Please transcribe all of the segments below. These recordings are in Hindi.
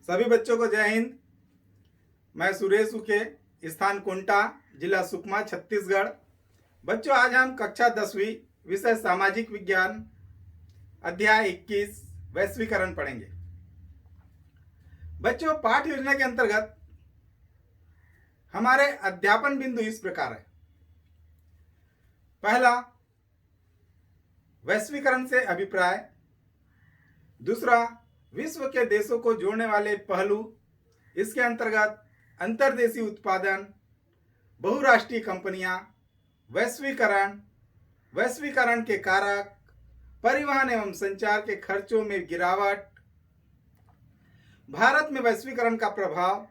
सभी बच्चों को जय हिंद। मैं सुरेश उके, स्थान कुंटा, जिला सुकमा, छत्तीसगढ़। बच्चों, आज हम कक्षा 10वीं विषय सामाजिक विज्ञान अध्याय 21 वैश्वीकरण पढ़ेंगे। बच्चों, पाठ योजना के अंतर्गत हमारे अध्यापन बिंदु इस प्रकार है। पहला, वैश्वीकरण से अभिप्राय। दूसरा, विश्व के देशों को जोड़ने वाले पहलू। इसके अंतर्गत अंतर्देशीय उत्पादन, बहुराष्ट्रीय कंपनियां, वैश्वीकरण, वैश्वीकरण के कारक, परिवहन एवं संचार के खर्चों में गिरावट, भारत में वैश्वीकरण का प्रभाव,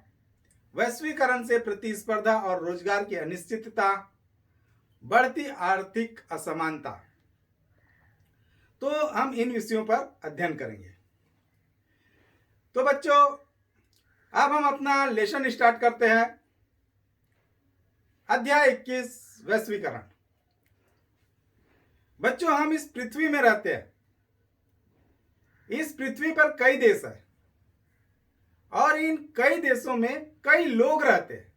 वैश्वीकरण से प्रतिस्पर्धा और रोजगार की अनिश्चितता, बढ़ती आर्थिक असमानता। तो हम इन विषयों पर अध्ययन करेंगे। तो बच्चों, अब हम अपना लेसन स्टार्ट करते हैं। अध्याय 21 वैश्वीकरण। बच्चों, हम इस पृथ्वी में रहते हैं। इस पृथ्वी पर कई देश हैं और इन कई देशों में कई लोग रहते हैं।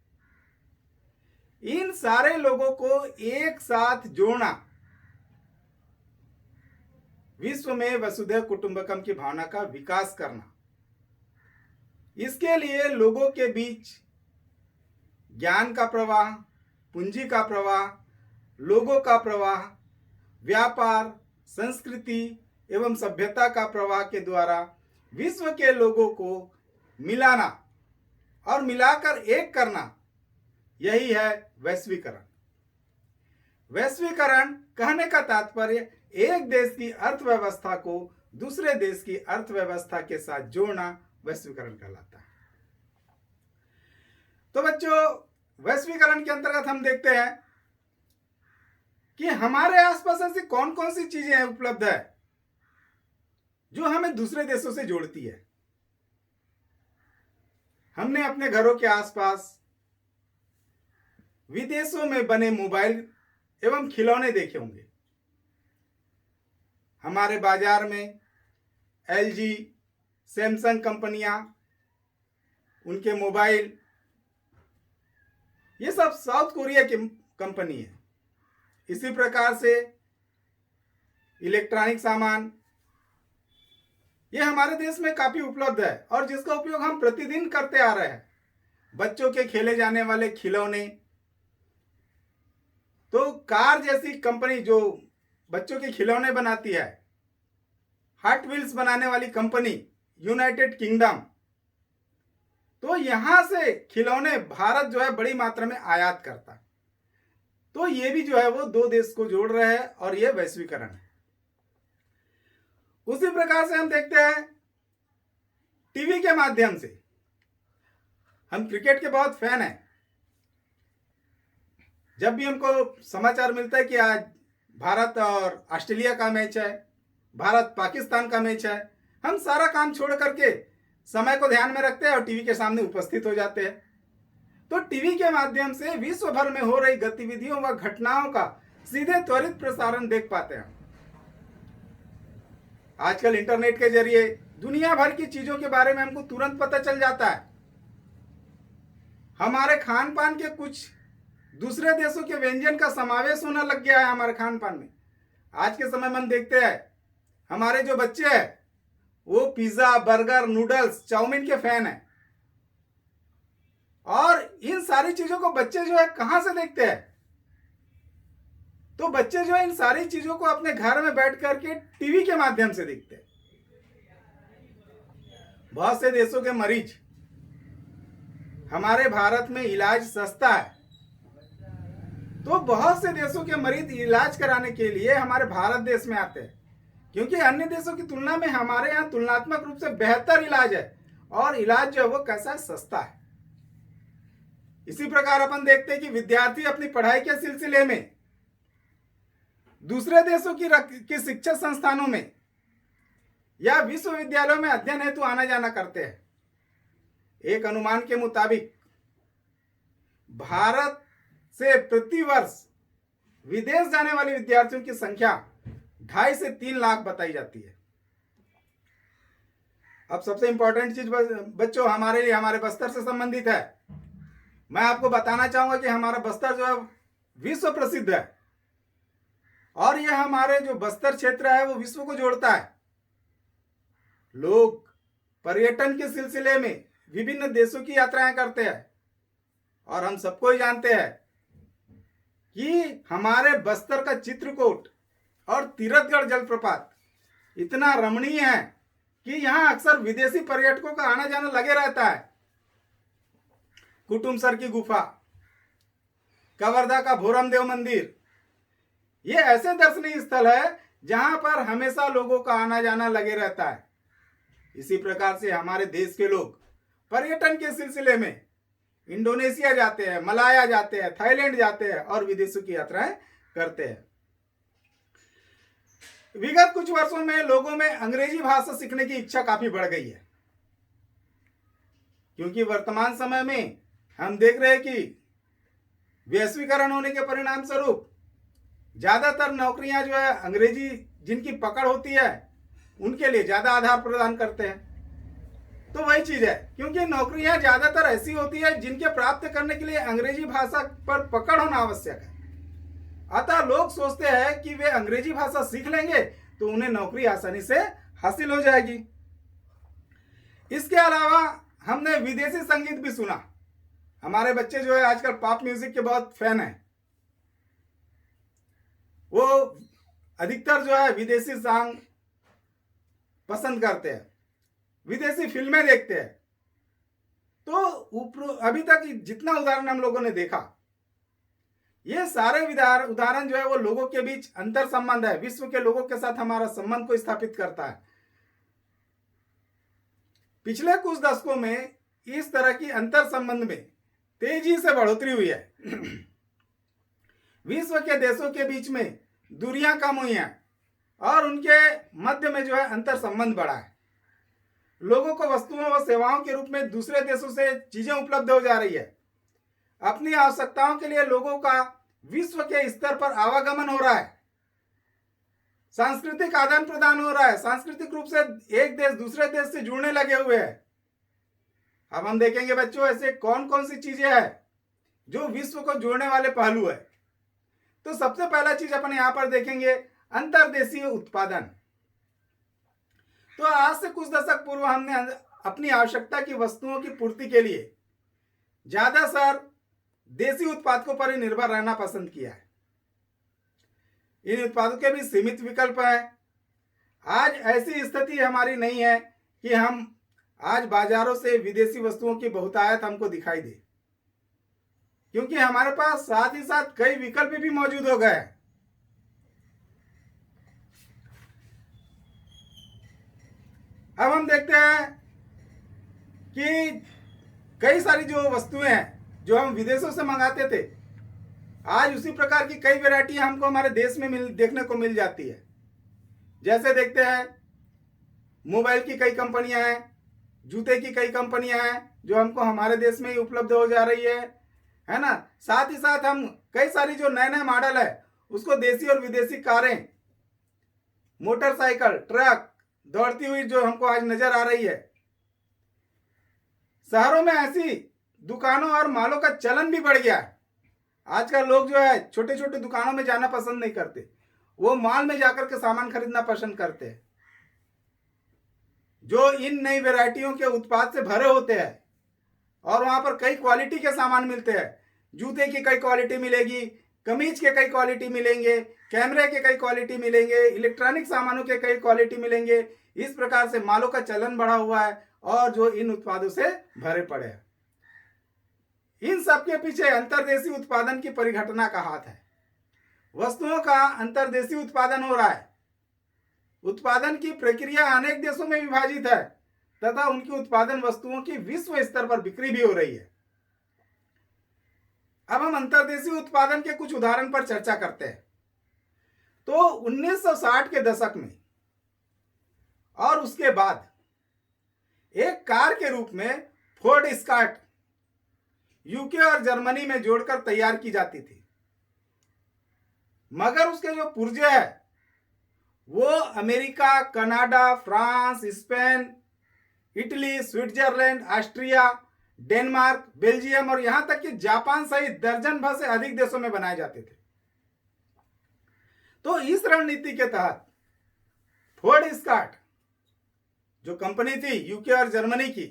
इन सारे लोगों को एक साथ जोड़ना, विश्व में वसुधैव कुटुंबकम की भावना का विकास करना। इसके लिए लोगों के बीच ज्ञान का प्रवाह, पूंजी का प्रवाह, लोगों का प्रवाह, व्यापार, संस्कृति एवं सभ्यता का प्रवाह के द्वारा विश्व के लोगों को मिलाना और मिलाकर एक करना, यही है वैश्वीकरण। वैश्वीकरण कहने का तात्पर्य एक देश की अर्थव्यवस्था को दूसरे देश की अर्थव्यवस्था के साथ जोड़ना वैश्वीकरण कहलाता है। तो बच्चों, वैश्वीकरण के अंतर्गत हम देखते हैं कि हमारे आसपास ऐसी कौन कौन सी चीजें उपलब्ध है जो हमें दूसरे देशों से जोड़ती है। हमने अपने घरों के आसपास विदेशों में बने मोबाइल एवं खिलौने देखे होंगे। हमारे बाजार में एलजी, सैमसंग कंपनियां, उनके मोबाइल, ये सब साउथ कोरिया की कंपनी है। इसी प्रकार से इलेक्ट्रॉनिक सामान ये हमारे देश में काफी उपलब्ध है और जिसका उपयोग हम प्रतिदिन करते आ रहे हैं। बच्चों के खेले जाने वाले खिलौने, तो कार जैसी कंपनी जो बच्चों के खिलौने बनाती है, हॉट व्हील्स बनाने वाली कंपनी यूनाइटेड किंगडम, तो यहां से खिलौने भारत जो है बड़ी मात्रा में आयात करता है। तो ये भी जो है वो दो देश को जोड़ रहे हैं और ये वैश्वीकरण है। उसी प्रकार से हम देखते हैं टीवी के माध्यम से। हम क्रिकेट के बहुत फैन हैं। जब भी हमको समाचार मिलता है कि आज भारत और ऑस्ट्रेलिया का मैच है, भारत पाकिस्तान का मैच है, हम सारा काम छोड़ करके समय को ध्यान में रखते हैं और टीवी के सामने उपस्थित हो जाते हैं। तो टीवी के माध्यम से विश्व भर में हो रही गतिविधियों व घटनाओं का सीधे त्वरित प्रसारण देख पाते हैं। आजकल इंटरनेट के जरिए दुनिया भर की चीजों के बारे में हमको तुरंत पता चल जाता है। हमारे खान पान के कुछ दूसरे देशों के व्यंजन का समावेश होना लग गया है हमारे खान पान में। आज के समय में हम देखते हैं हमारे जो बच्चे हैं वो पिज्जा, बर्गर, नूडल्स, चाउमीन के फैन हैं। और इन सारी चीजों को बच्चे जो है कहां से देखते हैं? तो बच्चे जो है इन सारी चीजों को अपने घर में बैठ करके टीवी के माध्यम से देखते हैं। बहुत से देशों के मरीज, हमारे भारत में इलाज सस्ता है, तो बहुत से देशों के मरीज इलाज कराने के लिए हमारे भारत देश में आते हैं, क्योंकि अन्य देशों की तुलना में हमारे यहाँ तुलनात्मक रूप से बेहतर इलाज है और इलाज जो है वो कैसा सस्ता है। इसी प्रकार अपन देखते हैं कि विद्यार्थी अपनी पढ़ाई के सिलसिले में दूसरे देशों की शिक्षा संस्थानों में या विश्वविद्यालयों में अध्ययन हेतु आना जाना करते हैं। एक अनुमान के मुताबिक भारत से प्रति वर्ष विदेश जाने वाले विद्यार्थियों की संख्या 2.5 से 3 लाख बताई जाती है। अब सबसे इंपॉर्टेंट चीज बच्चों हमारे लिए हमारे बस्तर से संबंधित है। मैं आपको बताना चाहूंगा कि हमारा बस्तर जो है विश्व प्रसिद्ध है, और यह हमारे जो बस्तर क्षेत्र है वो विश्व को जोड़ता है। लोग पर्यटन के सिलसिले में विभिन्न देशों की यात्राएं करते हैं, और हम सबको ही जानते हैं कि हमारे बस्तर का चित्रकूट और तीरथगढ़ जलप्रपात इतना रमणीय है कि यहां अक्सर विदेशी पर्यटकों का आना जाना लगे रहता है। कुटुमसर की गुफा, कवर्धा का भोरम देव मंदिर, ये ऐसे दर्शनीय स्थल है जहां पर हमेशा लोगों का आना जाना लगे रहता है। इसी प्रकार से हमारे देश के लोग पर्यटन के सिलसिले में इंडोनेशिया जाते हैं, मलाया जाते हैं, थाईलैंड जाते हैं और विदेशों की यात्राएं करते हैं। विगत कुछ वर्षों में लोगों में अंग्रेजी भाषा सीखने की इच्छा काफी बढ़ गई है, क्योंकि वर्तमान समय में हम देख रहे हैं कि वैश्वीकरण होने के परिणाम स्वरूप ज्यादातर नौकरियां जो है अंग्रेजी जिनकी पकड़ होती है उनके लिए ज्यादा आधार प्रदान करते हैं। तो वही चीज है, क्योंकि नौकरियां ज्यादातर ऐसी होती है जिनके प्राप्त करने के लिए अंग्रेजी भाषा पर पकड़ होना आवश्यक है। अतः लोग सोचते हैं कि वे अंग्रेजी भाषा सीख लेंगे तो उन्हें नौकरी आसानी से हासिल हो जाएगी। इसके अलावा हमने विदेशी संगीत भी सुना। हमारे बच्चे जो है आजकल पॉप म्यूजिक के बहुत फैन हैं। वो अधिकतर जो है विदेशी सॉन्ग पसंद करते हैं, विदेशी फिल्में देखते हैं। तो अभी तक जितना उदाहरण हम लोगों ने देखा, ये सारे उदाहरण जो है वो लोगों के बीच अंतर संबंध है, विश्व के लोगों के साथ हमारा संबंध को स्थापित करता है। पिछले कुछ दशकों में इस तरह की अंतर संबंध में तेजी से बढ़ोतरी हुई है। विश्व के देशों के बीच में दूरियां कम हुई हैं और उनके मध्य में जो है अंतर संबंध बढ़ा है। लोगों को वस्तुओं व सेवाओं के रूप में दूसरे देशों से चीजें उपलब्ध हो जा रही है। अपनी आवश्यकताओं के लिए लोगों का विश्व के स्तर पर आवागमन हो रहा है, सांस्कृतिक आदान प्रदान हो रहा है, सांस्कृतिक रूप से एक देश दूसरे देश से जुड़ने लगे हुए हैं। अब हम देखेंगे बच्चों ऐसे कौन कौन सी चीजें हैं जो विश्व को जोड़ने वाले पहलू है। तो सबसे पहला चीज अपन यहां पर देखेंगे अंतर्देशीय उत्पादन। तो आज से कुछ दशक पूर्व हमने अपनी आवश्यकता की वस्तुओं की पूर्ति के लिए ज्यादातर देसी उत्पादकों पर ही निर्भर रहना पसंद किया है। इन उत्पादों के भी सीमित विकल्प है। आज ऐसी स्थिति हमारी नहीं है कि हम आज बाजारों से विदेशी वस्तुओं की बहुतायत हमको दिखाई दे, क्योंकि हमारे पास साथ ही साथ कई विकल्प भी मौजूद हो गए। अब हम देखते हैं कि कई सारी जो वस्तुएं हैं जो हम विदेशों से मंगाते थे, आज उसी प्रकार की कई वैरायटी हमको हमारे देश में देखने को मिल जाती है। जैसे देखते हैं मोबाइल की कई कंपनियां हैं, जूते की कई कंपनियां हैं जो हमको हमारे देश में ही उपलब्ध हो जा रही है ना। साथ ही साथ हम कई सारी जो नए नए मॉडल है उसको देसी और विदेशी कारें, मोटरसाइकिल, ट्रक दौड़ती हुई जो हमको आज नजर आ रही है। शहरों में ऐसी दुकानों और मालों का चलन भी बढ़ गया है। आजकल लोग जो है छोटे छोटे दुकानों में जाना पसंद नहीं करते, वो मॉल में जाकर के सामान खरीदना पसंद करते हैं, जो इन नई वैरायटियों के उत्पाद से भरे होते हैं। और वहां पर कई क्वालिटी के सामान मिलते हैं। जूते की कई क्वालिटी मिलेगी, कमीज के कई क्वालिटी मिलेंगे, कैमरे के कई क्वालिटी मिलेंगे, इलेक्ट्रॉनिक सामानों के कई क्वालिटी मिलेंगे। इस प्रकार से मालों का चलन बढ़ा हुआ है और जो इन उत्पादों से भरे पड़े हैं। इन सबके पीछे अंतर्देशीय उत्पादन की परिघटना का हाथ है। वस्तुओं का अंतर्देशीय उत्पादन हो रहा है। उत्पादन की प्रक्रिया अनेक देशों में विभाजित है तथा उनकी उत्पादन वस्तुओं की विश्व स्तर पर बिक्री भी हो रही है। अब हम अंतर्देशीय उत्पादन के कुछ उदाहरण पर चर्चा करते हैं। तो 1960 के दशक में और उसके बाद एक कार के रूप में फोर्ड एस्कॉर्ट यूके और जर्मनी में जोड़कर तैयार की जाती थी, मगर उसके जो पुर्जे है वो America, Canada, France, Spain Italy, Switzerland, Austria, Denmark, Belgium और यहां तक कि जापान सहित दर्जन भर से अधिक देशों में बनाए जाते थे। तो इस रणनीति के तहत फोर्ड स्कॉट जो कंपनी थी यूके और जर्मनी की,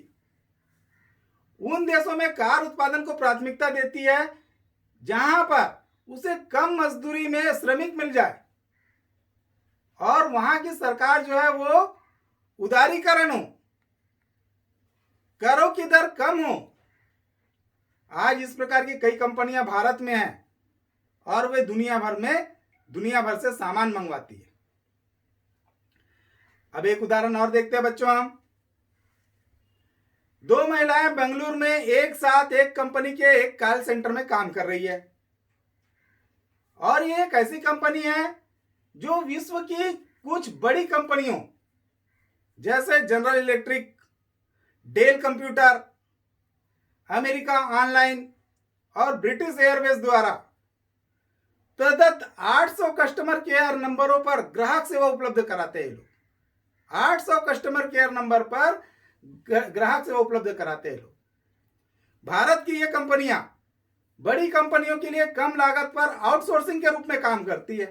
उन देशों में कार उत्पादन को प्राथमिकता देती है जहां पर उसे कम मजदूरी में श्रमिक मिल जाए और वहां की सरकार जो है वो उदारीकरण हो, करों की दर कम हो। आज इस प्रकार की कई कंपनियां भारत में हैं और वे दुनिया भर से सामान मंगवाती है। अब एक उदाहरण और देखते हैं बच्चों हम। 2 महिलाएं बेंगलुरु में एक साथ एक कंपनी के एक कॉल सेंटर में काम कर रही है और ये एक ऐसी कंपनी है जो विश्व की कुछ बड़ी कंपनियों जैसे general electric, del computer, America online और ब्रिटिश एयरवेज द्वारा प्रदत्त 800 कस्टमर केयर नंबरों पर ग्राहक सेवा उपलब्ध कराते हैं। लोग 800 कस्टमर केयर नंबर पर ग्राहक सेवा उपलब्ध कराते हैं। लोग भारत की ये कंपनियां बड़ी कंपनियों के लिए कम लागत पर आउटसोर्सिंग के रूप में काम करती है।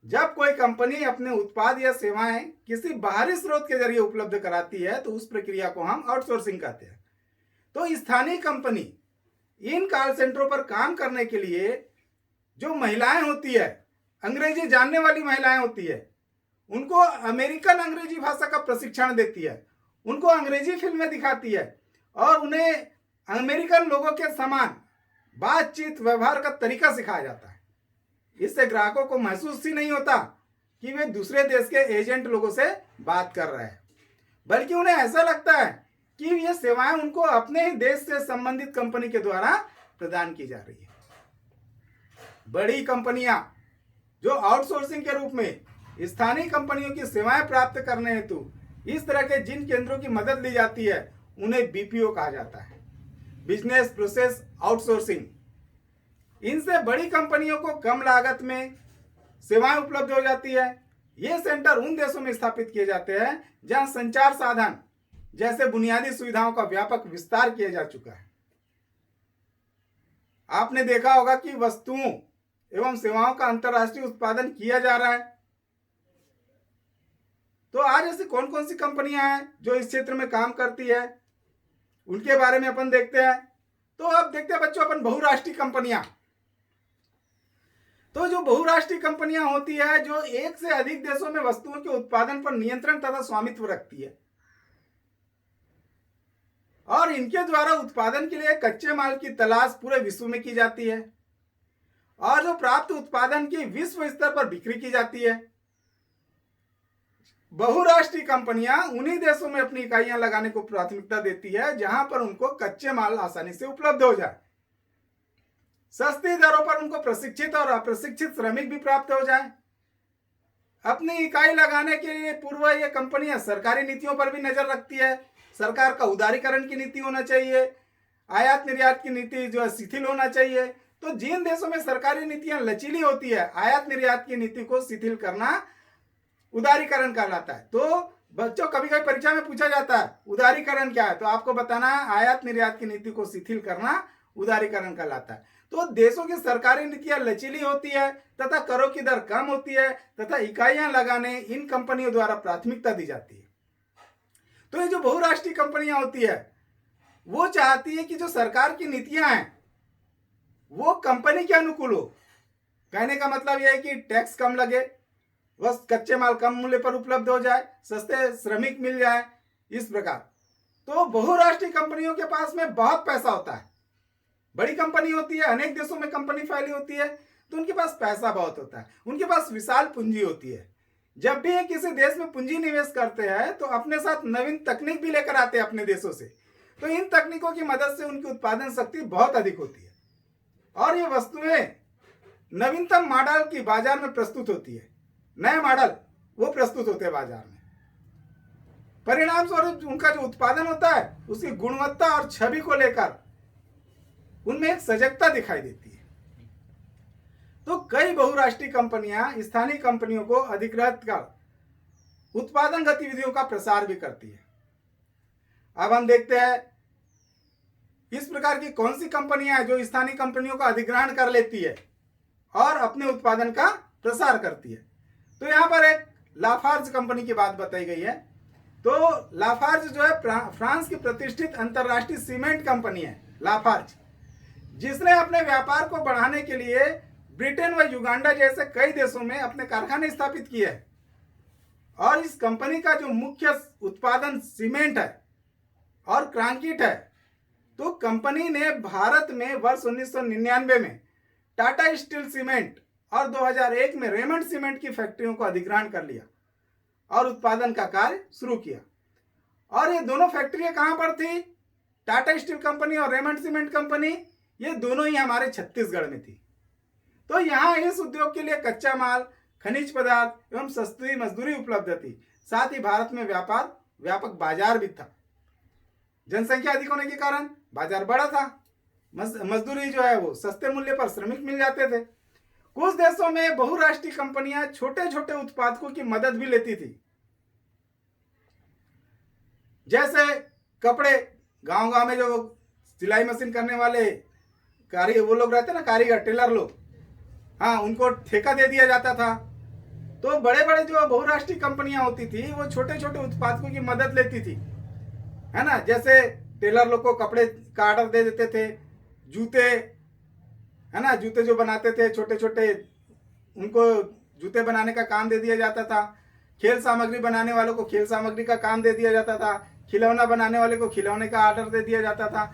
जब कोई कंपनी अपने उत्पाद या सेवाएं किसी बाहरी स्रोत के जरिए उपलब्ध कराती है तो उस प्रक्रिया को हम आउटसोर्सिंग कहते हैं। तो स्थानीय कंपनी इन कॉल सेंटरों पर काम करने के लिए जो महिलाएं होती है, अंग्रेजी जानने वाली महिलाएं होती है, उनको अमेरिकन अंग्रेजी भाषा का प्रशिक्षण देती है, उनको अंग्रेजी फिल्में दिखाती है और उन्हें अमेरिकन लोगों के समान बातचीत व्यवहार का तरीका सिखाया जाता है। इससे ग्राहकों को महसूस ही नहीं होता कि वे दूसरे देश के एजेंट लोगों से बात कर रहे हैं, बल्कि उन्हें ऐसा लगता है कि ये सेवाएं उनको अपने ही देश से संबंधित कंपनी के द्वारा प्रदान की जा रही है। बड़ी कंपनियां जो आउटसोर्सिंग के रूप में स्थानीय कंपनियों की सेवाएं प्राप्त करने हेतु इस तरह के जिन केंद्रों की मदद ली जाती है उन्हें बीपीओ कहा जाता है, बिजनेस प्रोसेस आउटसोर्सिंग। इनसे बड़ी कंपनियों को कम लागत में सेवाएं उपलब्ध हो जाती है। ये सेंटर उन देशों में स्थापित किए जाते हैं जहां संचार साधन जैसे बुनियादी सुविधाओं का व्यापक विस्तार किया जा चुका है। आपने देखा होगा कि वस्तुओं एवं सेवाओं का अंतर्राष्ट्रीय उत्पादन किया जा रहा है। तो आज ऐसी कौन कौन सी कंपनियां हैं जो इस क्षेत्र में काम करती है, उनके बारे में अपन देखते हैं। तो अब देखते हैं बच्चों अपन बहुराष्ट्रीय कंपनियां। तो जो बहुराष्ट्रीय कंपनियां होती है जो एक से अधिक देशों में वस्तुओं के उत्पादन पर नियंत्रण तथा स्वामित्व रखती है और इनके द्वारा उत्पादन के लिए कच्चे माल की तलाश पूरे विश्व में की जाती है और जो प्राप्त उत्पादन की विश्व स्तर पर बिक्री की जाती है। बहुराष्ट्रीय कंपनियां उन्हीं देशों में अपनी इकाइयां लगाने को प्राथमिकता देती है जहां पर उनको कच्चे माल आसानी से उपलब्ध हो जाए, सस्ती दरों पर उनको प्रशिक्षित और अप्रशिक्षित श्रमिक भी प्राप्त हो जाए। अपनी इकाई लगाने के लिए पूर्व ये कंपनियां सरकारी नीतियों पर भी नजर रखती है। सरकार का उदारीकरण की नीति होना चाहिए, आयात निर्यात की नीति जो है शिथिल होना चाहिए। तो जिन देशों में सरकारी नीतियां लचीली होती है, आयात निर्यात की नीति को शिथिल करना उदारीकरण कहलाता है। तो बच्चों कभी कभी परीक्षा में पूछा जाता है उदारीकरण क्या है, तो आपको बताना है आयात निर्यात की नीति को शिथिल करना उदारीकरण कहलाता है। तो देशों की सरकारी नीतियां लचीली होती है तथा करों की दर कम होती है तथा इकाइयां लगाने इन कंपनियों द्वारा प्राथमिकता दी जाती है। तो ये जो बहुराष्ट्रीय कंपनियां होती है वो चाहती है कि जो सरकार की नीतियां हैं वो कंपनी के अनुकूल हो। कहने का मतलब यह है कि टैक्स कम लगे, बस कच्चे माल कम मूल्य पर उपलब्ध हो जाए, सस्ते श्रमिक मिल जाए, इस प्रकार। तो बहुराष्ट्रीय कंपनियों के पास में बहुत पैसा होता है, बड़ी कंपनी होती है, अनेक देशों में कंपनी फैली होती है, तो उनके पास पैसा बहुत होता है, उनके पास विशाल पूंजी होती है। जब भी ये किसी देश में पूंजी निवेश करते हैं तो अपने साथ नवीन तकनीक भी लेकर आते हैं अपने देशों से। तो इन तकनीकों की मदद से उनकी उत्पादन शक्ति बहुत अधिक होती है और ये वस्तुएं नवीनतम मॉडल की बाजार में प्रस्तुत होती है, नए मॉडल वो प्रस्तुत होते हैं बाजार में। परिणाम स्वरूप उनका जो उत्पादन होता है उसकी गुणवत्ता और छवि को लेकर उनमें एक सजगता दिखाई देती है। तो कई बहुराष्ट्रीय कंपनियां स्थानीय कंपनियों को अधिकृत कर उत्पादन गतिविधियों का प्रसार भी करती है। अब हम देखते हैं इस प्रकार की कौन सी कंपनियां हैं जो स्थानीय कंपनियों का अधिग्रहण कर लेती है और अपने उत्पादन का प्रसार करती है। तो यहाँ पर एक लाफार्ज कंपनी की बात बताई गई है। तो लाफार्ज जो है फ्रांस की प्रतिष्ठित अंतरराष्ट्रीय सीमेंट कंपनी है लाफार्ज, जिसने अपने व्यापार को बढ़ाने के लिए ब्रिटेन व युगांडा जैसे कई देशों में अपने कारखाने स्थापित किए हैं। और इस कंपनी का जो मुख्य उत्पादन सीमेंट है और कंक्रीट है। तो कंपनी ने भारत में वर्ष 1999 में टाटा स्टील सीमेंट और 2001 में रेमंड सीमेंट की फैक्ट्रियों को अधिग्रहण कर लिया और उत्पादन का कार्य शुरू किया। और ये दोनों फैक्ट्रियां कहां पर थी? टाटा स्टील कंपनी और रेमंड सीमेंट कंपनी, ये दोनों ही हमारे छत्तीसगढ़ में थी। तो यहाँ इस उद्योग के लिए कच्चा माल, खनिज पदार्थ एवं सस्ती मजदूरी उपलब्ध थी। साथ ही भारत में व्यापक बाजार भी था। जनसंख्या अधिक होने के कारण बाजार बड़ा था। मजदूरी जो है वो सस्ते मूल्य पर श्रमिक मिल जाते थे। कुछ देशों में बहुराष्ट्रीय कंपनियां छोटे छोटे उत्पादकों की मदद भी लेती थी। जैसे कपड़े, गांव गांव में जो सिलाई मशीन करने वाले कारीगर वो लोग रहते ना, कारीगर, टेलर लोग, हाँ, उनको ठेका दे दिया जाता था। तो बड़े बड़े जो बहुराष्ट्रीय कंपनियां होती थी वो छोटे छोटे उत्पादकों की मदद लेती थी, है ना। जैसे टेलर लोग को कपड़े का ऑर्डर दे देते थे, जूते, है ना, जूते जो बनाते थे छोटे छोटे, उनको जूते बनाने का काम दे दिया जाता था। खेल सामग्री बनाने वालों को खेल सामग्री का काम दे दिया जाता था। खिलौना बनाने वाले को खिलौने का ऑर्डर दे दिया जाता था।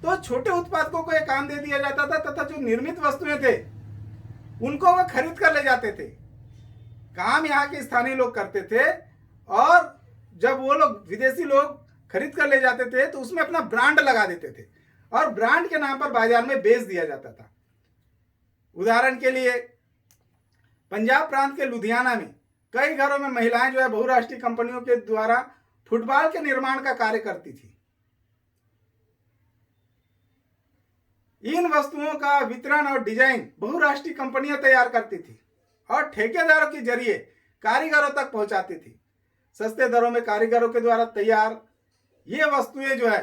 तो छोटे उत्पादकों को यह काम दे दिया जाता था तथा जो निर्मित वस्तुएं थे उनको वह खरीद कर ले जाते थे। काम यहाँ के स्थानीय लोग करते थे और जब वो लोग, विदेशी लोग खरीद कर ले जाते थे तो उसमें अपना ब्रांड लगा देते थे और ब्रांड के नाम पर बाजार में बेच दिया जाता था। उदाहरण के लिए पंजाब प्रांत के लुधियाना में कई घरों में महिलाएं जो है बहुराष्ट्रीय कंपनियों के द्वारा फुटबॉल के निर्माण का कार्य करती थी। इन वस्तुओं का वितरण और डिजाइन बहुराष्ट्रीय कंपनियां तैयार करती थी और ठेकेदारों के जरिए कारीगरों तक पहुंचाती थी। सस्ते दरों में कारीगरों के द्वारा तैयार ये वस्तुएं जो है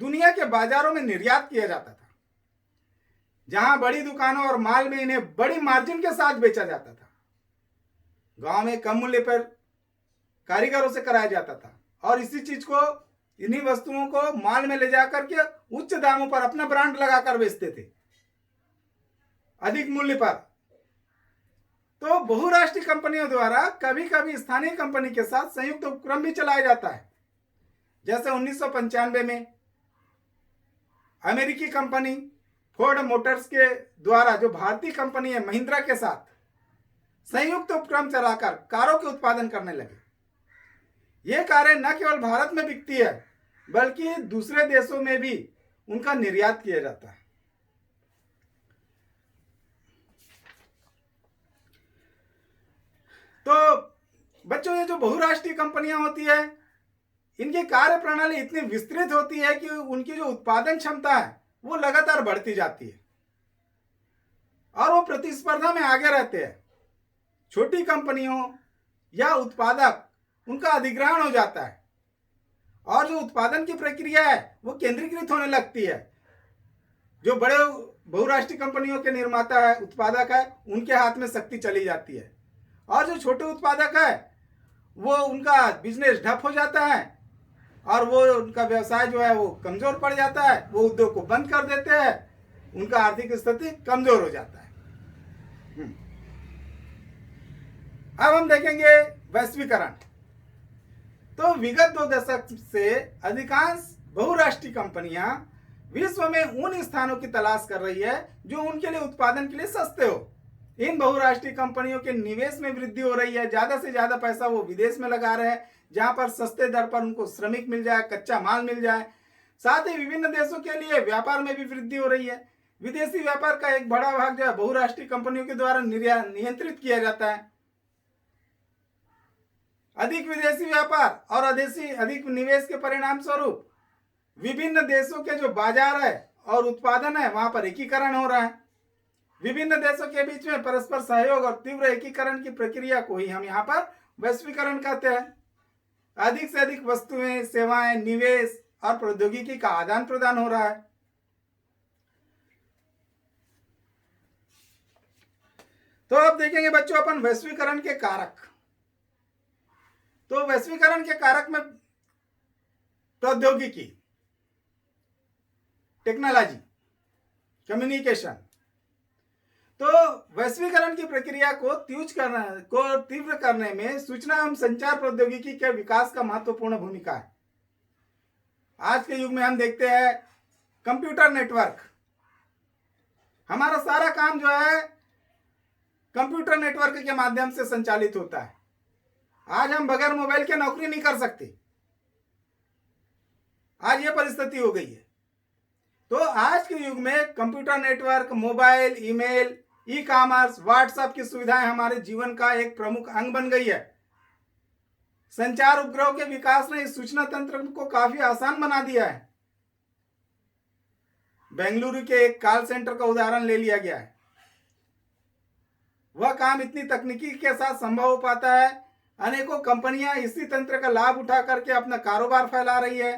दुनिया के बाजारों में निर्यात किया जाता था, जहां बड़ी दुकानों और माल में इन्हें बड़ी मार्जिन के साथ बेचा जाता था। गांव में कम मूल्य पर कारीगरों से कराया जाता था और इसी चीज को, इन्हीं वस्तुओं को माल में ले जाकर के उच्च दामों पर अपना ब्रांड लगाकर बेचते थे, अधिक मूल्य पर। तो बहुराष्ट्रीय कंपनियों द्वारा कभी कभी स्थानीय कंपनी के साथ संयुक्त उपक्रम भी चलाया जाता है। जैसे 1995 में अमेरिकी कंपनी फोर्ड मोटर्स के द्वारा जो भारतीय कंपनी है महिंद्रा के साथ संयुक्त उपक्रम चलाकर कारों के उत्पादन करने लगे। ये कारें न केवल भारत में बिकती है बल्कि दूसरे देशों में भी उनका निर्यात किया जाता है। तो बच्चों, ये जो बहुराष्ट्रीय कंपनियां होती है इनकी कार्य प्रणाली इतनी विस्तृत होती है कि उनकी जो उत्पादन क्षमता है वो लगातार बढ़ती जाती है और वो प्रतिस्पर्धा में आगे रहते हैं। छोटी कंपनियों या उत्पादक उनका अधिग्रहण हो जाता है और जो उत्पादन की प्रक्रिया है वो केंद्रीकृत होने लगती है। जो बड़े बहुराष्ट्रीय कंपनियों के निर्माता है, उत्पादक है, उनके हाथ में शक्ति चली जाती है और जो छोटे उत्पादक है वो, उनका बिजनेस ठप हो जाता है और वो, उनका व्यवसाय जो है वो कमजोर पड़ जाता है, वो उद्योग को बंद कर देते हैं, उनका आर्थिक स्थिति कमजोर हो जाता है। अब हम देखेंगे वैश्वीकरण। तो विगत 2 दशक से अधिकांश बहुराष्ट्रीय कंपनियां विश्व में उन स्थानों की तलाश कर रही है जो उनके लिए उत्पादन के लिए सस्ते हो। इन बहुराष्ट्रीय कंपनियों के निवेश में वृद्धि हो रही है। ज्यादा से ज्यादा पैसा वो विदेश में लगा रहे हैं जहां पर सस्ते दर पर उनको श्रमिक मिल जाए, कच्चा माल मिल जाए। साथ ही विभिन्न देशों के लिए व्यापार में भी वृद्धि हो रही है। विदेशी व्यापार का एक बड़ा भाग जो है बहुराष्ट्रीय कंपनियों के द्वारा नियंत्रित किया जाता है। अधिक विदेशी व्यापार और अधिक निवेश के परिणाम स्वरूप विभिन्न देशों के जो बाजार है और उत्पादन है वहां पर एकीकरण हो रहा है। विभिन्न देशों के बीच में परस्पर सहयोग और तीव्र एकीकरण की प्रक्रिया को ही हम यहाँ पर वैश्वीकरण कहते हैं। अधिक से अधिक वस्तुएं, सेवाएं, निवेश और प्रौद्योगिकी का आदान प्रदान हो रहा है। तो अब देखेंगे बच्चों अपन वैश्वीकरण के कारक। तो वैश्वीकरण के कारक में प्रौद्योगिकी, टेक्नोलॉजी, कम्युनिकेशन। तो वैश्वीकरण की प्रक्रिया को तीव्र करने में सूचना एवं संचार प्रौद्योगिकी के विकास का महत्वपूर्ण भूमिका है। आज के युग में हम देखते हैं कंप्यूटर नेटवर्क, हमारा सारा काम जो है कंप्यूटर नेटवर्क के माध्यम से संचालित होता है। आज हम बगैर मोबाइल के नौकरी नहीं कर सकते, आज ये परिस्थिति हो गई है। तो आज के युग में computer network, mobile, email, e commerce, WhatsApp की सुविधाएं हमारे जीवन का एक प्रमुख अंग बन गई है। संचार उपग्रहों के विकास ने इस सूचना तंत्र को काफी आसान बना दिया है। बेंगलुरु के एक कॉल सेंटर का उदाहरण ले लिया गया है। वह काम इतनी तकनीकी के साथ संभव हो पाता है। अनेकों कंपनियां इसी तंत्र का लाभ उठा करके अपना कारोबार फैला रही है।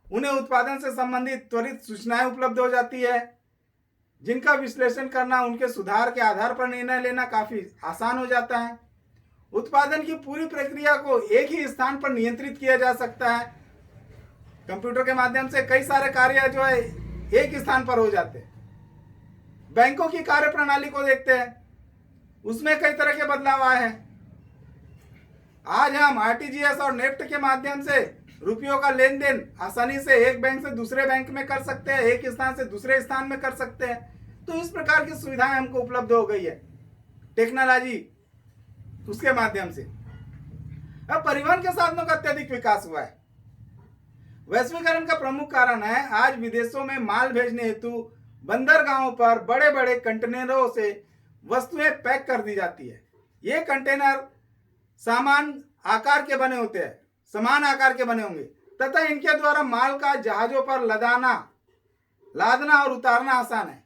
उन्हें उत्पादन से संबंधित त्वरित सूचनाएं उपलब्ध हो जाती है, जिनका विश्लेषण करना, उनके सुधार के आधार पर निर्णय लेना काफी आसान हो जाता है। उत्पादन की पूरी प्रक्रिया को एक ही स्थान पर नियंत्रित किया जा सकता है। कंप्यूटर के माध्यम से कई सारे कार्य जो है एक स्थान पर हो जाते हैं। बैंकों की कार्य प्रणाली को देखते हैं, उसमें कई तरह के बदलाव आए हैं। आज हम आरटीजीएस और नेफ्ट के माध्यम से रुपयों का लेन देन आसानी से एक बैंक से दूसरे बैंक में कर सकते हैं, एक स्थान से दूसरे स्थान में कर सकते हैं। तो इस प्रकार की सुविधाएं हमको उपलब्ध हो गई है टेक्नोलॉजी उसके माध्यम से। अब परिवहन के साधनों का अत्यधिक विकास हुआ है। वैश्वीकरण का प्रमुख कारण है आज विदेशों में माल भेजने हेतु बंदरगाहों पर बड़े बड़े कंटेनरों से वस्तुएं पैक कर दी जाती है। ये कंटेनर समान आकार के बने होते हैं, समान आकार के बने होंगे तथा इनके द्वारा माल का जहाजों पर लादना और उतारना आसान है।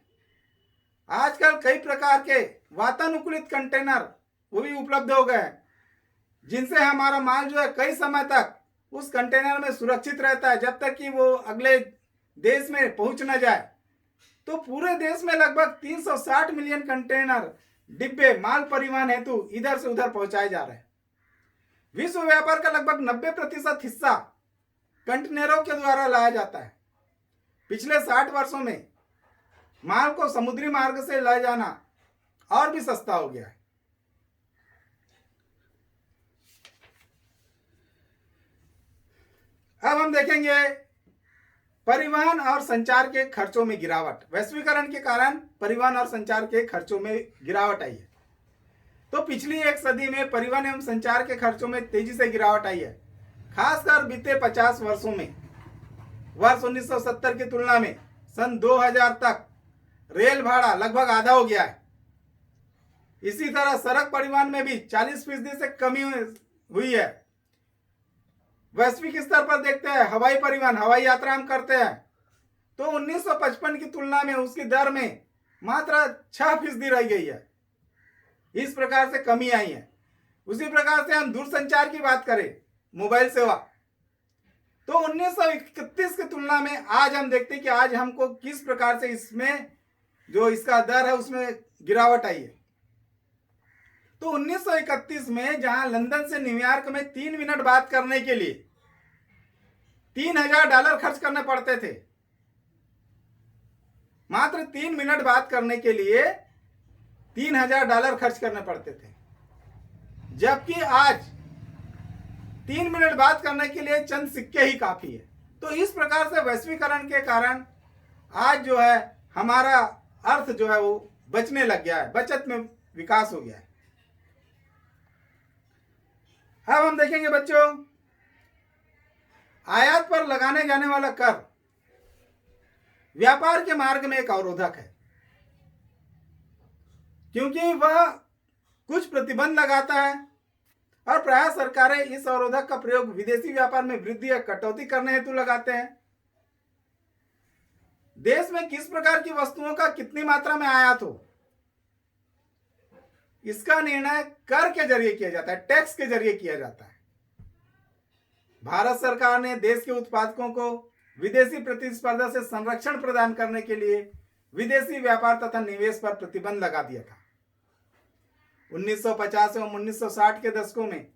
आजकल कई प्रकार के वातानुकूलित कंटेनर वो भी उपलब्ध हो गए हैं, जिनसे हमारा माल जो है कई समय तक उस कंटेनर में सुरक्षित रहता है, जब तक कि वो अगले देश में पहुंच न जाए। तो पूरे देश में लगभग 360 मिलियन कंटेनर डिब्बे माल परिवहन हेतु इधर से उधर पहुंचाए जा रहे हैं। विश्व व्यापार का लगभग 90% हिस्सा कंटेनरों के द्वारा लाया जाता है। पिछले 60 वर्षों में माल को समुद्री मार्ग से लाया जाना और भी सस्ता हो गया है। अब हम देखेंगे परिवहन और संचार के खर्चों में गिरावट। वैश्वीकरण के कारण परिवहन और संचार के खर्चों में गिरावट आई है। तो पिछली एक सदी में परिवहन एवं संचार के खर्चों में तेजी से गिरावट आई है। खासकर बीते 50 वर्षों में, वर्ष 1970 की तुलना में सन 2000 तक रेल भाड़ा लगभग आधा हो गया है। इसी तरह सड़क परिवहन में भी 40% से कमी हुई है। वैश्विक स्तर पर देखते हैं हवाई परिवहन, हवाई यात्रा हम करते हैं तो 1955 की तुलना में उसकी दर में मात्र 6% रह गई है। इस प्रकार से कमी आई है। उसी प्रकार से हम दूरसंचार की बात करें, मोबाइल सेवा, तो 1931 की तुलना में आज हम देखते हैं कि आज हमको किस प्रकार से इसमें जो इसका दर है उसमें गिरावट आई है। तो 1931 में जहां लंदन से न्यूयॉर्क में 3 मिनट बात करने के लिए $3000 खर्च करने पड़ते थे, मात्र 3 मिनट बात करने के लिए $3000 खर्च करने पड़ते थे, जबकि आज 3 मिनट बात करने के लिए चंद सिक्के ही काफी है। तो इस प्रकार से वैश्वीकरण के कारण आज जो है हमारा अर्थ जो है वो बचने लग गया है, बचत में विकास हो गया है। अब हम देखेंगे बच्चों, आयात पर लगाने जाने वाला कर व्यापार के मार्ग में एक अवरोधक है, क्योंकि वह कुछ प्रतिबंध लगाता है और प्रायः सरकारें इस अवरोधक का प्रयोग विदेशी व्यापार में वृद्धि या कटौती करने हेतु लगाते हैं। देश में किस प्रकार की वस्तुओं का कितनी मात्रा में आयात हो, इसका निर्णय कर के जरिए किया जाता है, टैक्स के जरिए किया जाता है। भारत सरकार ने देश के उत्पादकों को विदेशी प्रतिस्पर्धा से संरक्षण प्रदान करने के लिए विदेशी व्यापार तथा निवेश पर प्रतिबंध लगा दिया था। 1950 एवं 1960 के दशकों में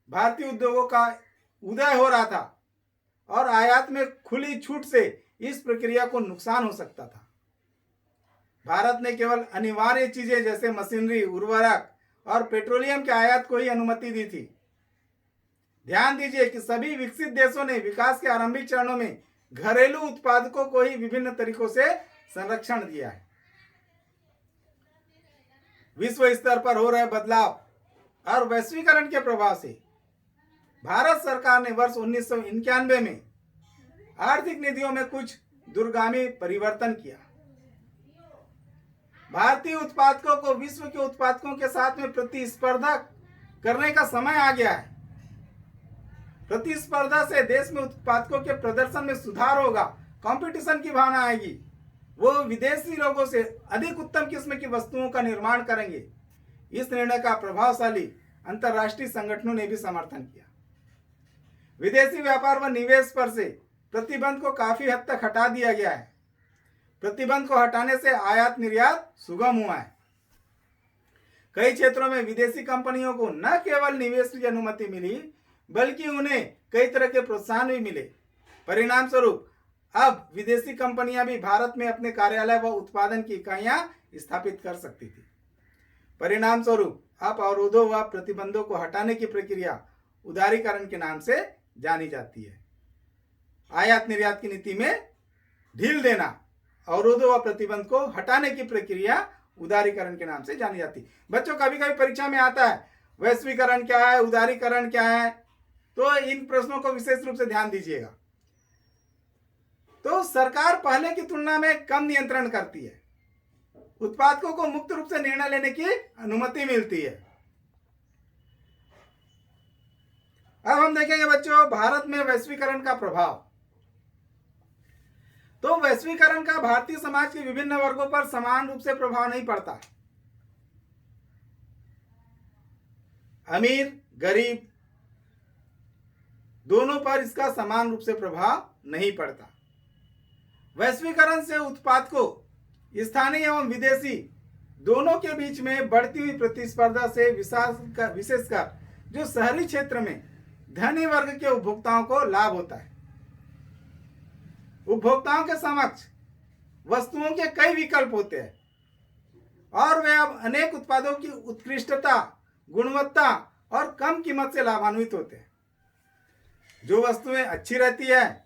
भारतीय उद्योगों का उदय हो रहा था और आयात में खुली छूट से इस प्रक्रिया को नुकसान हो सकता था। भारत ने केवल अनिवार्य चीजें जैसे मशीनरी, उर्वरक और पेट्रोलियम के आयात को ही अनुमति दी थी। ध्यान दीजिए कि सभी विकसित देशों ने विकास के आरंभिक चरणों में घरेलू उत्पादकों को ही विभिन्न तरीकों से संरक्षण दिया है। विश्व स्तर पर हो रहे बदलाव और वैश्वीकरण के प्रभाव से भारत सरकार ने वर्ष 1991 में आर्थिक नीतियों में कुछ दूरगामी परिवर्तन किया। भारतीय उत्पादकों को विश्व के उत्पादकों के साथ में प्रतिस्पर्धा करने का समय आ गया है। प्रतिस्पर्धा से देश में उत्पादकों के प्रदर्शन में सुधार होगा, कंपटीशन की भावना आएगी। वो विदेशी लोगों से अधिक उत्तम किस्म की वस्तुओं का निर्माण करेंगे। इस निर्णय का प्रभावशाली अंतर्राष्ट्रीय संगठनों ने भी समर्थन किया। विदेशी व्यापार व निवेश पर से प्रतिबंध को काफी हद तक हटा दिया गया है। प्रतिबंध को हटाने से आयात निर्यात सुगम हुआ है। कई क्षेत्रों में विदेशी कंपनियों को न केवल निवेश की अनुमति मिली बल्कि उन्हें कई तरह के प्रोत्साहन भी मिले। परिणाम स्वरूप अब विदेशी कंपनियां भी भारत में अपने कार्यालय व उत्पादन की इकाइयां स्थापित कर सकती थी। परिणाम स्वरूप अब अवरोधों व प्रतिबंधों को हटाने की प्रक्रिया उदारीकरण के नाम से जानी जाती है। आयात निर्यात की नीति में ढील देना, अवरोधों व प्रतिबंध को हटाने की प्रक्रिया उदारीकरण के नाम से जानी जाती है। बच्चों, कभी कभी परीक्षा में आता है वैश्वीकरण क्या है, उदारीकरण क्या है, तो इन प्रश्नों को विशेष रूप से ध्यान दीजिएगा। तो सरकार पहले की तुलना में कम नियंत्रण करती है, उत्पादकों को मुक्त रूप से निर्णय लेने की अनुमति मिलती है। अब हम देखेंगे बच्चों भारत में वैश्वीकरण का प्रभाव। तो वैश्वीकरण का भारतीय समाज के विभिन्न वर्गों पर समान रूप से प्रभाव नहीं पड़ता। अमीर गरीब दोनों पर इसका समान रूप से प्रभाव नहीं पड़ता। वैश्वीकरण से उत्पादकों स्थानीय एवं विदेशी दोनों के बीच में बढ़ती हुई प्रतिस्पर्धा से विशेषकर जो शहरी क्षेत्र में धनी वर्ग के उपभोक्ताओं को लाभ होता है। उपभोक्ताओं के समक्ष वस्तुओं के कई विकल्प होते हैं और वे अब अनेक उत्पादों की उत्कृष्टता, गुणवत्ता और कम कीमत से लाभान्वित होते हैं। जो वस्तुएं अच्छी रहती है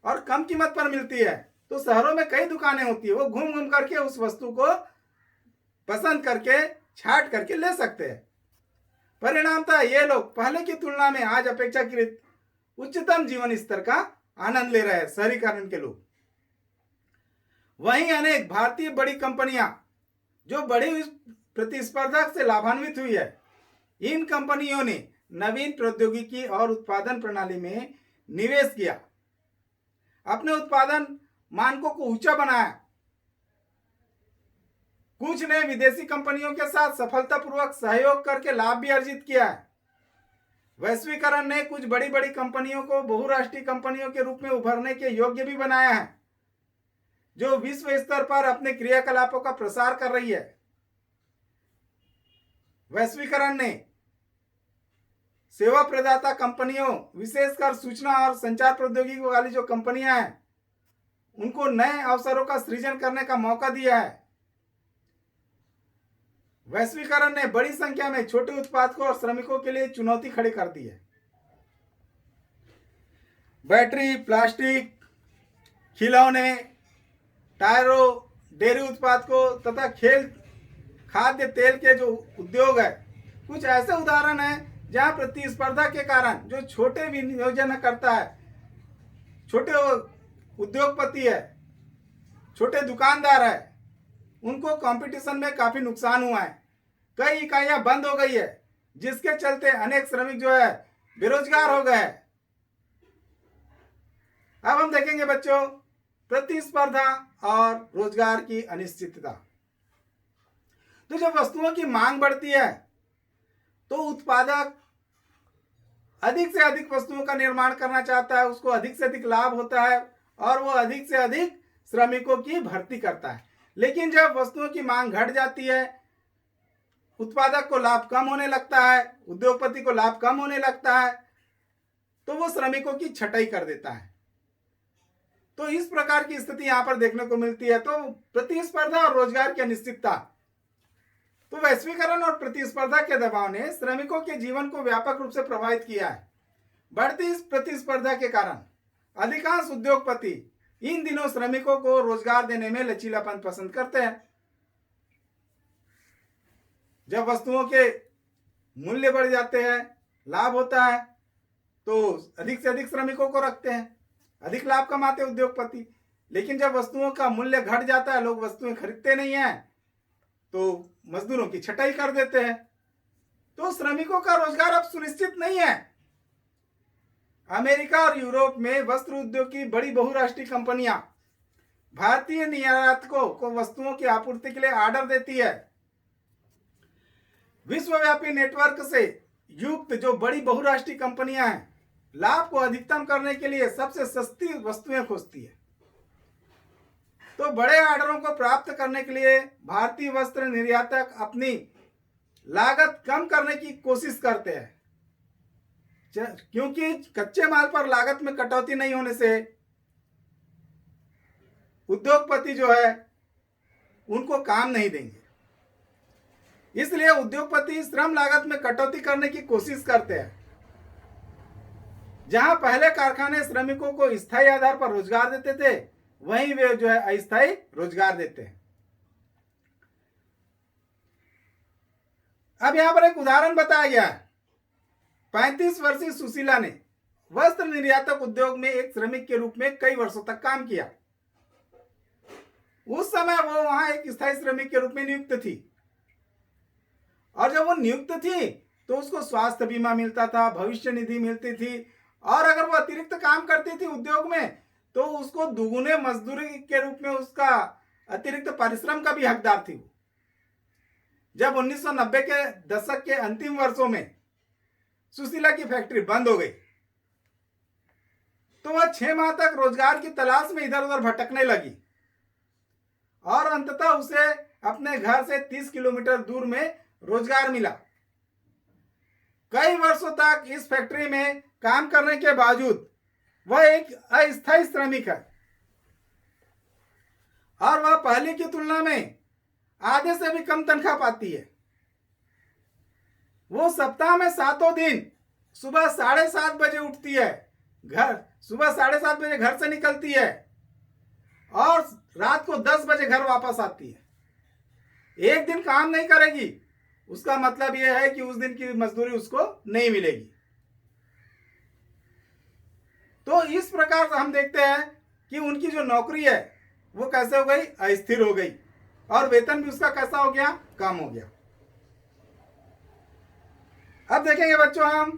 और कम कीमत पर मिलती है तो शहरों में कई दुकानें होती है, वो घूम घूम करके उस वस्तु को पसंद करके छांट करके ले सकते हैं। परिणामतः ये लोग पहले की तुलना में आज अपेक्षाकृत उच्चतम जीवन स्तर का आनंद ले रहे हैं शहरीकरण के लोग। वहीं अनेक भारतीय बड़ी कंपनियां जो बड़ी प्रतिस्पर्धा से लाभान्वित हुई है, इन कंपनियों ने नवीन प्रौद्योगिकी और उत्पादन प्रणाली में निवेश किया, अपने उत्पादन मानकों को ऊंचा बनाया। कुछ ने विदेशी कंपनियों के साथ सफलतापूर्वक सहयोग करके लाभ भी अर्जित किया है। वैश्वीकरण ने कुछ बड़ी बड़ी कंपनियों को बहुराष्ट्रीय कंपनियों के रूप में उभरने के योग्य भी बनाया है, जो विश्व स्तर पर अपने क्रियाकलापों का प्रसार कर रही है। वैश्वीकरण ने सेवा प्रदाता कंपनियों, विशेषकर सूचना और संचार प्रौद्योगिकी वाली जो कंपनियां हैं, उनको नए अवसरों का सृजन करने का मौका दिया है। वैश्वीकरण ने बड़ी संख्या में छोटे उत्पादकों और श्रमिकों के लिए चुनौती खड़ी कर दी है। बैटरी, प्लास्टिक, खिलौने, टायरों, डेयरी उत्पादकों तथा खाद्य तेल के जो उद्योग है, कुछ ऐसे उदाहरण हैं जहां प्रतिस्पर्धा के कारण जो छोटे विनियोजन करता है, छोटे उद्योगपति है, छोटे दुकानदार है, उनको कंपटीशन में काफी नुकसान हुआ है। कई इकाइयां बंद हो गई है, जिसके चलते अनेक श्रमिक जो है बेरोजगार हो गए हैं। अब हम देखेंगे बच्चों प्रतिस्पर्धा और रोजगार की अनिश्चितता। तो जब वस्तुओं की मांग बढ़ती है तो उत्पादक अधिक से अधिक वस्तुओं का निर्माण करना चाहता है, उसको अधिक से अधिक लाभ होता है और वो अधिक से अधिक श्रमिकों की भर्ती करता है। लेकिन जब वस्तुओं की मांग घट जाती है, उत्पादक को लाभ कम होने लगता है, उद्योगपति को लाभ कम होने लगता है, तो वो श्रमिकों की छटाई कर देता है। तो इस प्रकार की स्थिति यहां पर देखने को मिलती है। तो प्रतिस्पर्धा और रोजगार की अनिश्चितता, तो वैश्वीकरण और प्रतिस्पर्धा के दबाव ने श्रमिकों के जीवन को व्यापक रूप से प्रभावित किया है। बढ़ती इस प्रतिस्पर्धा के कारण अधिकांश उद्योगपति इन दिनों श्रमिकों को रोजगार देने में लचीलापन पसंद करते हैं। जब वस्तुओं के मूल्य बढ़ जाते हैं, लाभ होता है, तो अधिक से अधिक श्रमिकों को रखते हैं, अधिक लाभ कमाते उद्योगपति। लेकिन जब वस्तुओं का मूल्य घट जाता है, लोग वस्तुएं खरीदते नहीं हैं, तो मजदूरों की छटाई कर देते हैं। तो श्रमिकों का रोजगार अब सुनिश्चित नहीं है। अमेरिका और यूरोप में वस्त्र उद्योग की बड़ी बहुराष्ट्रीय कंपनियां भारतीय निर्यातकों को वस्तुओं की आपूर्ति के लिए ऑर्डर देती है। विश्वव्यापी नेटवर्क से युक्त जो बड़ी बहुराष्ट्रीय कंपनियां हैं, लाभ को अधिकतम करने के लिए सबसे सस्ती वस्तुएं खोजती है। तो बड़े ऑर्डरों को प्राप्त करने के लिए भारतीय वस्त्र निर्यातक अपनी लागत कम करने की कोशिश करते हैं, क्योंकि कच्चे माल पर लागत में कटौती नहीं होने से उद्योगपति जो है उनको काम नहीं देंगे। इसलिए उद्योगपति श्रम लागत में कटौती करने की कोशिश करते हैं। जहां पहले कारखाने श्रमिकों को स्थायी आधार पर रोजगार देते थे, वहीं वे जो है अस्थायी रोजगार देते हैं। अब यहां पर एक उदाहरण बताया गया है। 35 वर्षीय सुशीला ने वस्त्र निर्यातक उद्योग में एक श्रमिक के रूप में कई वर्षों तक काम किया। उस समय वो वहां एक स्थायी श्रमिक के रूप में नियुक्त थी, और जब वो नियुक्त थी तो उसको स्वास्थ्य बीमा मिलता था, भविष्य निधि मिलती थी, और अगर वो अतिरिक्त काम करती थी उद्योग में तो उसको दुगुने मजदूरी के रूप में उसका अतिरिक्त परिश्रम का भी हकदार थी। जब 1990 के दशक के अंतिम वर्षों में सुशीला की फैक्ट्री बंद हो गई, तो वह 6 माह तक रोजगार की तलाश में इधर उधर भटकने लगी, और अंततः उसे अपने घर से 30 किलोमीटर दूर में रोजगार मिला। कई वर्षों तक इस फैक्ट्री में काम करने के बावजूद वह एक अस्थायी श्रमिक है, और वह पहले की तुलना में आधे से भी कम तनख्वाह पाती है। वो सप्ताह में 7 दिन सुबह 7:30 बजे उठती है, सुबह 7:30 बजे घर से निकलती है, और रात को 10 बजे घर वापस आती है। एक दिन काम नहीं करेगी, उसका मतलब यह है कि उस दिन की मजदूरी उसको नहीं मिलेगी। तो इस प्रकार से हम देखते हैं कि उनकी जो नौकरी है वो कैसे हो गई, अस्थिर हो गई, और वेतन भी उसका कैसा हो गया, कम हो गया। अब देखेंगे बच्चों हम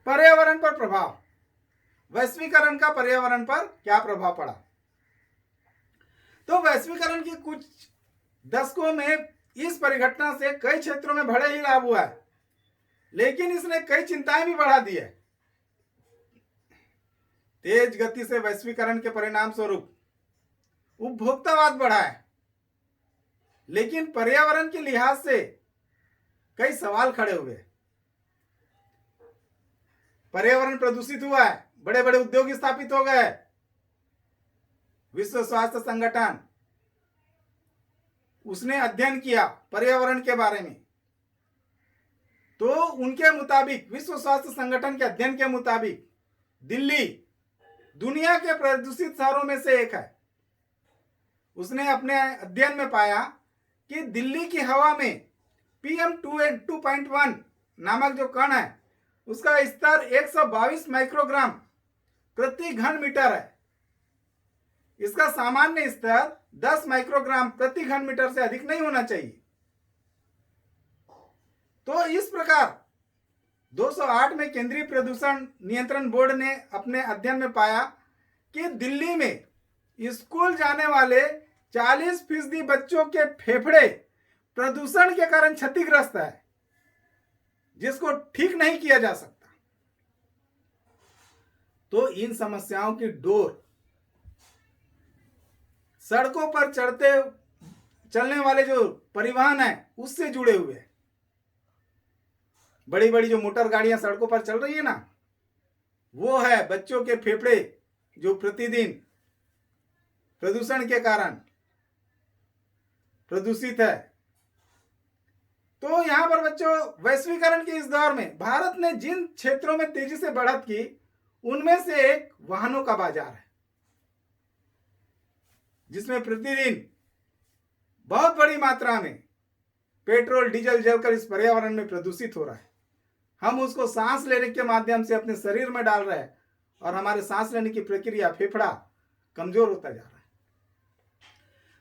पर्यावरण पर प्रभाव, वैश्वीकरण का पर्यावरण पर क्या प्रभाव पड़ा। तो वैश्वीकरण के कुछ दशकों में इस परिघटना से कई क्षेत्रों में बड़े ही लाभ हुआ है, लेकिन इसने कई चिंताएं भी बढ़ा दी है। तेज गति से वैश्वीकरण के परिणाम स्वरूप उपभोक्तावाद बढ़ा है, लेकिन पर्यावरण के लिहाज से कई सवाल खड़े हुए। पर्यावरण प्रदूषित हुआ है, बड़े बड़े उद्योग स्थापित हो गए। विश्व स्वास्थ्य संगठन उसने अध्ययन किया पर्यावरण के बारे में, तो उनके मुताबिक, विश्व स्वास्थ्य संगठन के अध्ययन के मुताबिक, दिल्ली दुनिया के प्रदूषित शहरों में से एक है। उसने अपने अध्ययन में पाया कि दिल्ली की हवा में PM 2.1 नामक जो कण है उसका स्तर 122 माइक्रोग्राम प्रति घन मीटर है। इसका सामान्य स्तर 10 माइक्रोग्राम प्रति घन मीटर से अधिक नहीं होना चाहिए। तो इस प्रकार 208 में केंद्रीय प्रदूषण नियंत्रण बोर्ड ने अपने अध्ययन में पाया कि दिल्ली में स्कूल जाने वाले 40% बच्चों के फेफड़े प्रदूषण के कारण क्षतिग्रस्त है। जिसको ठीक नहीं किया जा सकता। तो इन समस्याओं की डोर सड़कों पर चलने वाले जो परिवहन है उससे जुड़े हुए हैं। बड़ी बड़ी जो मोटर गाड़ियां सड़कों पर चल रही है ना, वो है बच्चों के फेफड़े जो प्रतिदिन प्रदूषण के कारण प्रदूषित है। तो यहां पर बच्चों, वैश्वीकरण के इस दौर में भारत ने जिन क्षेत्रों में तेजी से बढ़त की, उनमें से एक वाहनों का बाजार है, जिसमें प्रतिदिन बहुत बड़ी मात्रा में पेट्रोल डीजल जलकर इस पर्यावरण में प्रदूषित हो रहा है। हम उसको सांस लेने के माध्यम से अपने शरीर में डाल रहे हैं और हमारे सांस लेने की प्रक्रिया, फेफड़ा कमजोर होता जा रहा है।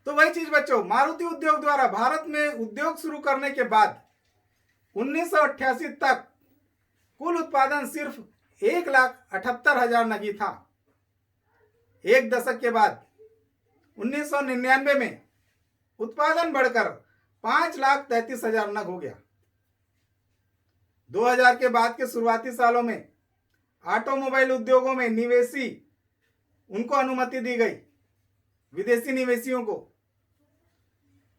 तो वही चीज बच्चों, मारुति उद्योग द्वारा भारत में उद्योग शुरू करने के बाद 1988 तक कुल उत्पादन सिर्फ 1,78,000 नगी था। एक दशक के बाद 1999 में उत्पादन बढ़कर 5,33,000 नग हो गया। 2000 के बाद के शुरुआती सालों में ऑटोमोबाइल उद्योगों में निवेशी उनको अनुमति दी गई, विदेशी निवेशियों को।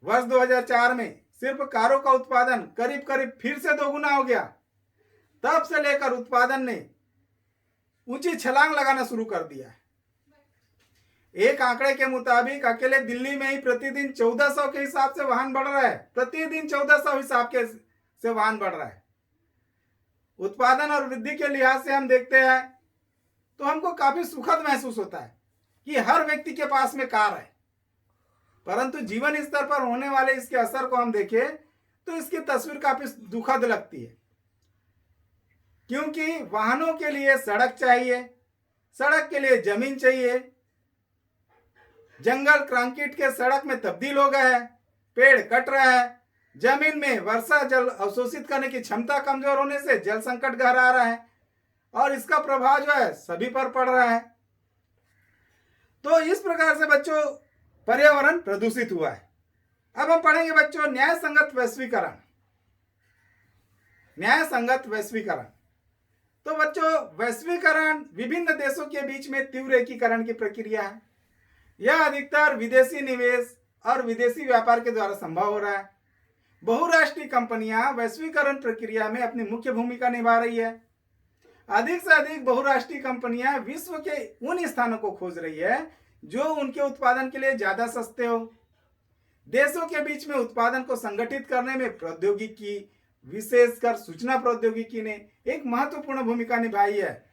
वर्ष 2004 में सिर्फ कारों का उत्पादन करीब करीब फिर से दोगुना हो गया। तब से लेकर उत्पादन ने ऊंची छलांग लगाना शुरू कर दिया है। एक आंकड़े के मुताबिक अकेले दिल्ली में ही प्रतिदिन 1400 के हिसाब से वाहन बढ़ रहा है। प्रतिदिन 1400 हिसाब के से वाहन बढ़ रहा है। उत्पादन और वृद्धि के लिहाज से हम देखते हैं तो हमको काफी सुखद महसूस होता है कि हर व्यक्ति के पास में कार है, परंतु जीवन स्तर पर होने वाले इसके असर को हम देखें तो इसकी तस्वीर काफी दुखद लगती है। क्योंकि वाहनों के लिए सड़क चाहिए, सड़क के लिए जमीन चाहिए। जंगल कंक्रीट के सड़क में तब्दील हो गए हैं, पेड़ कट रहे हैं, जमीन में वर्षा जल अवशोषित करने की क्षमता कमजोर होने से जल संकट गहरा रहा है और इसका प्रभाव जो है सभी पर पड़ रहा है। तो इस प्रकार से बच्चों पर्यावरण प्रदूषित हुआ है। अब हम पढ़ेंगे बच्चों न्याय संगत वैश्वीकरण। न्याय संगत वैश्वीकरण, तो बच्चों वैश्वीकरण विभिन्न देशों के बीच में तीव्र एकीकरण की प्रक्रिया है। यह अधिकतर विदेशी निवेश और विदेशी व्यापार के द्वारा संभव हो रहा है। बहुराष्ट्रीय कंपनियां वैश्वीकरण प्रक्रिया में अपनी मुख्य भूमिका निभा रही है। अधिक से अधिक बहुराष्ट्रीय कंपनियां विश्व के उन स्थानों को खोज रही है जो उनके उत्पादन के लिए ज्यादा सस्ते हो। देशों के बीच में उत्पादन को संगठित करने में प्रौद्योगिकी, विशेषकर सूचना प्रौद्योगिकी ने एक महत्वपूर्ण भूमिका निभाई है,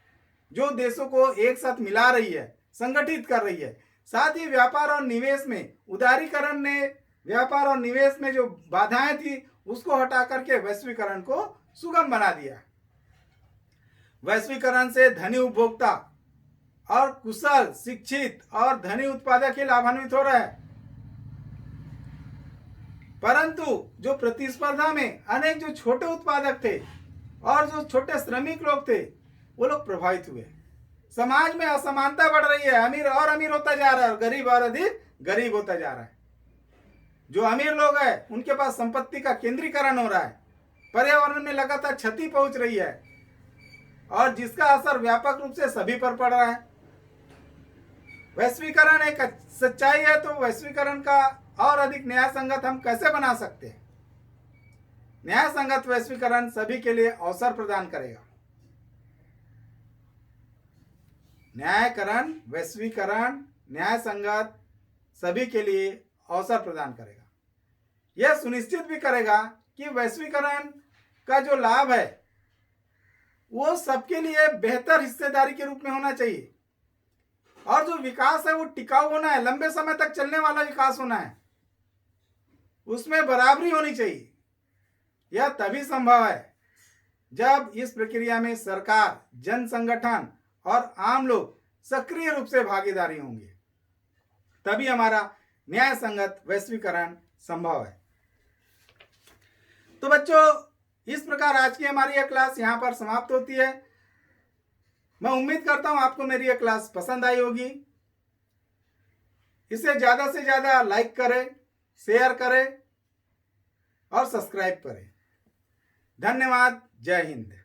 जो देशों को एक साथ मिला रही है, संगठित कर रही है। साथ ही व्यापार और निवेश में उदारीकरण ने व्यापार और निवेश में जो बाधाएं थी उसको हटा करके वैश्वीकरण को सुगम बना दिया। वैश्वीकरण से धनी उपभोक्ता और कुशल, शिक्षित और धनी उत्पादक ही लाभान्वित हो रहे हैं, परंतु जो प्रतिस्पर्धा में अनेक जो छोटे उत्पादक थे और जो छोटे श्रमिक लोग थे वो लोग प्रभावित हुए। समाज में असमानता बढ़ रही है, अमीर और अमीर होता जा रहा है और गरीब और अधिक गरीब होता जा रहा है। जो अमीर लोग हैं उनके पास संपत्ति का केंद्रीकरण हो रहा है, पर्यावरण में लगातार क्षति पहुंच रही है और जिसका असर व्यापक रूप से सभी पर पड़ रहा है। वैश्वीकरण एक सच्चाई है, तो वैश्वीकरण का और अधिक न्याय संगत हम कैसे बना सकते हैं? न्याय संगत वैश्वीकरण सभी के लिए अवसर प्रदान करेगा। न्यायकरण, वैश्वीकरण, न्याय संगत सभी के लिए अवसर प्रदान करेगा। यह सुनिश्चित भी करेगा कि वैश्वीकरण का जो लाभ है वो सबके लिए बेहतर हिस्सेदारी के रूप में होना चाहिए और जो विकास है वो टिकाऊ होना है, लंबे समय तक चलने वाला विकास होना है, उसमें बराबरी होनी चाहिए। यह तभी संभव है जब इस प्रक्रिया में सरकार, जन संगठन और आम लोग सक्रिय रूप से भागीदारी होंगे, तभी हमारा न्याय संगत वैश्वीकरण संभव है। तो बच्चों इस प्रकार आज की हमारी यह क्लास यहाँ पर समाप्त होती है। मैं उम्मीद करता हूँ आपको मेरी यह क्लास पसंद आई होगी। इसे ज़्यादा से ज़्यादा लाइक करें, शेयर करें और सब्सक्राइब करें। धन्यवाद। जय हिंद।